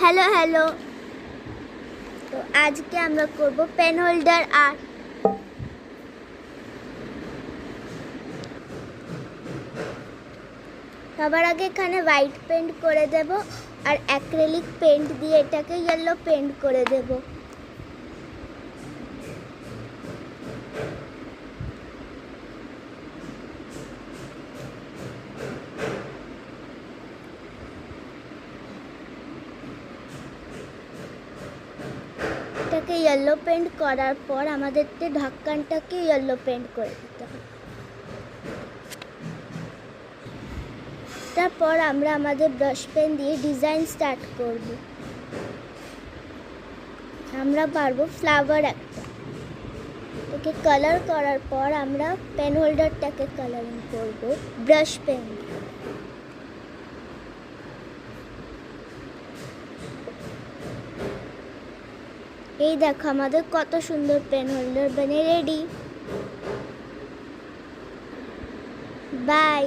Hello hello. তো আজকে আমরা করব পেন হোল্ডার আর্ট। সবার আগে এখানে হোয়াইট পেন্ট করে দেব আর অ্যাক্রিলিক পেন্ট দিয়ে এটাকে ইয়েলো পেন্ট করে দেব। এটাকে ইয়েলো পেন্ট করার পর আমাদেরকে ঢাকনটাকে ইয়েলো পেন্ট করে দিতে হবে। তারপর আমরা আমাদের ব্রাশ পেন দিয়ে ডিজাইন স্টার্ট করব। আমরা পারবো ফ্লাওয়ার একটা। একে কালার করার পর আমরা পেন হোল্ডারটাকে কালারিং করব ব্রাশ পেন। এই দেখো আমাদের কত সুন্দর পেন হোল্ডার বনে রেডি। বাই।